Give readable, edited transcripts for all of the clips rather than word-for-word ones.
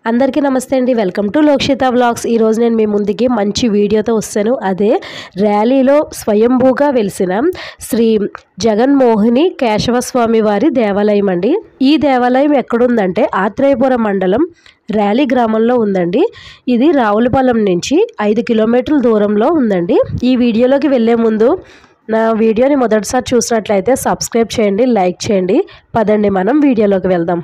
అందరికీ నమస్తే అండి. Welcome to Lokshitha vlogs. ఈరోజు నేను మీ ముందుకి మంచి వీడియోతో వస్తాను. అదే ర్యాలీలో స్వయంభూగా వెలిసిన శ్రీ జగన్మోహిని కేశవస్వామి వారి దేవాలయం అండి. ఈ దేవాలయం ఎక్కడుందంటే ఆత్రేయపురం మండలం ర్యాలీ గ్రామంలో ఉందండి. ఇది రావులపాలెం నుంచి 5 కిలోమీటర్ల దూరంలో ఉందండి. ఈ వీడియోలోకి వెళ్ళే ముందు నా వీడియోని మొదటిసారి చూసినట్లయితే సబ్స్క్రైబ్ చేయండి, లైక్ చేయండి. పదండి మనం వీడియోలోకి వెళ్దాం.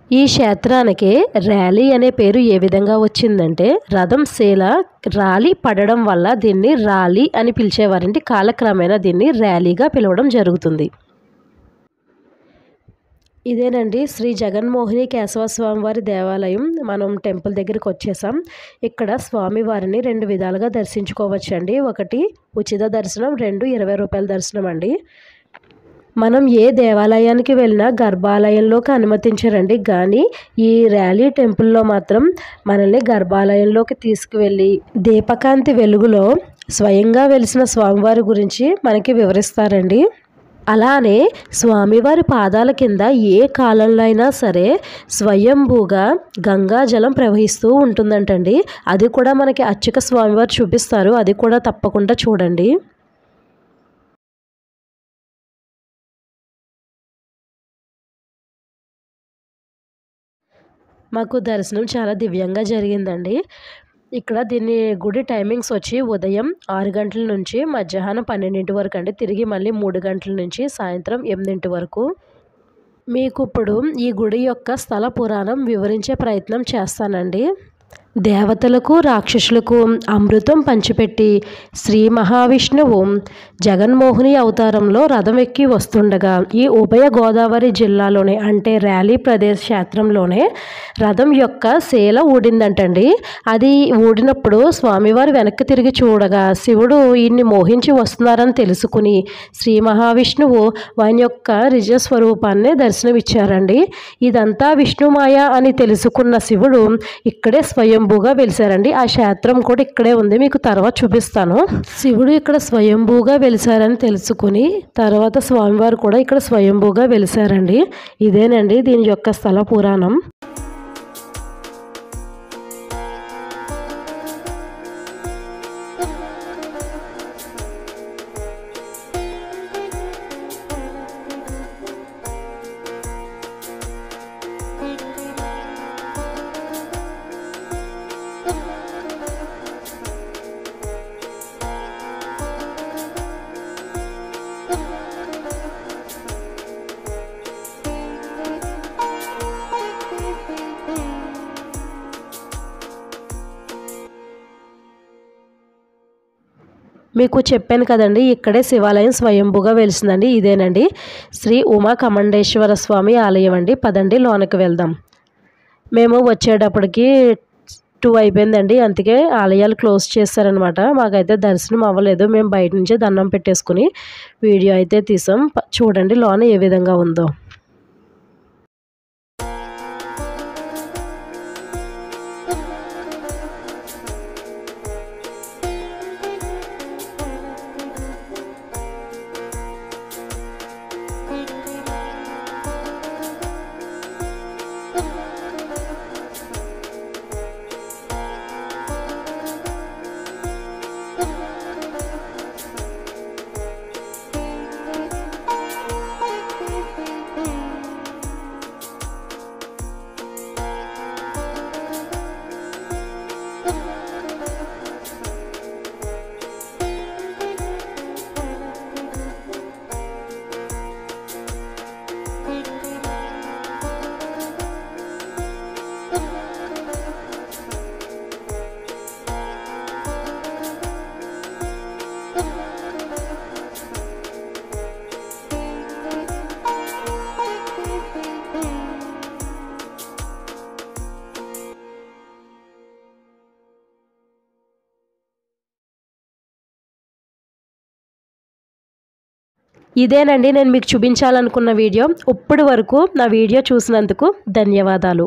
ఈ క్షేత్రానికి ర్యాలీ అనే పేరు ఏ విధంగా వచ్చిందంటే రథం శీల రాలి పడడం వల్ల దీన్ని రాలి అని పిలిచేవారంటే కాలక్రమేణా దీన్ని ర్యాలీగా పిలవడం జరుగుతుంది. ఇదేనండి శ్రీ జగన్మోహిని కేశవస్వామి వారి దేవాలయం. మనం టెంపుల్ దగ్గరికి వచ్చేసాం. ఇక్కడ స్వామివారిని 2 విధాలుగా దర్శించుకోవచ్చండి. ఒకటి ఉచిత దర్శనం, 2 20 రూపాయల దర్శనం అండి. మనం ఏ దేవాలయానికి వెళ్ళినా గర్భాలయంలోకి అనుమతించరండి, కానీ ఈ ర్యాలీ టెంపుల్లో మాత్రం మనల్ని గర్భాలయంలోకి తీసుకువెళ్ళి దీపకాంతి వెలుగులో స్వయంగా వెలిసిన స్వామివారి గురించి మనకి వివరిస్తారండి. అలానే స్వామివారి పాదాల కింద ఏ కాలంలో అయినా సరే స్వయంభూగా గంగాజలం ప్రవహిస్తూ ఉంటుందంటండి. అది కూడా మనకి అర్చక స్వామివారు చూపిస్తారు. అది కూడా తప్పకుండా చూడండి. మాకు దర్శనం చాలా దివ్యంగా జరిగిందండి. ఇక్కడ దీని గుడి టైమింగ్స్ వచ్చి ఉదయం 6 గంటల నుంచి మధ్యాహ్నం 12 వరకు అండి. తిరిగి మళ్ళీ 3 గంటల నుంచి సాయంత్రం 8 వరకు. మీకు ఇప్పుడు ఈ గుడి యొక్క స్థల పురాణం వివరించే ప్రయత్నం చేస్తానండి. దేవతలకు రాక్షసులకు అమృతం పంచిపెట్టి శ్రీ మహావిష్ణువు జగన్మోహిని అవతారంలో రథం ఎక్కి వస్తుండగా ఈ ఉభయ గోదావరి జిల్లాలోనే అంటే ర్యాలీ ప్రదేశ్ క్షేత్రంలోనే రథం యొక్క శీల ఊడిందంటండి. అది ఊడినప్పుడు స్వామివారు వెనక్కి తిరిగి చూడగా శివుడు ఈయన్ని మోహించి వస్తున్నారని తెలుసుకుని శ్రీ మహావిష్ణువు ఆయన యొక్క నిజ స్వరూపాన్ని దర్శనమిచ్చారండి. ఇదంతా విష్ణుమాయ అని తెలుసుకున్న శివుడు ఇక్కడే స్వయంభూగా వెలిసారండి. ఆ క్షేత్రం కూడా ఇక్కడే ఉంది, మీకు తర్వాత చూపిస్తాను. శివుడు ఇక్కడ స్వయంభూగా వెలిసారని తెలుసుకుని తర్వాత స్వామివారు కూడా ఇక్కడ స్వయంభూగా వెలిసారండి. ఇదేనండి దీని యొక్క స్థల పురాణం. మీకు చెప్పాను కదండి, ఇక్కడే శివాలయం స్వయంభూగా వెలిసిందండి. ఇదేనండి శ్రీ ఉమా కమండేశ్వర స్వామి ఆలయం అండి. పదండి లోనికి వెళ్దాం. మేము వచ్చేటప్పటికి 2 అయిపోయిందండి. అందుకే ఆలయాలు క్లోజ్ చేస్తారనమాట. మాకైతే దర్శనం అవ్వలేదు. మేము బయట నుంచే దండం పెట్టేసుకుని వీడియో అయితే తీసాం. చూడండి లోన ఏ విధంగా ఉందో. ఇదేనండి నేను మీకు చూపించాలనుకున్న వీడియో. ఇప్పటి వరకు నా వీడియో చూసినందుకు ధన్యవాదాలు.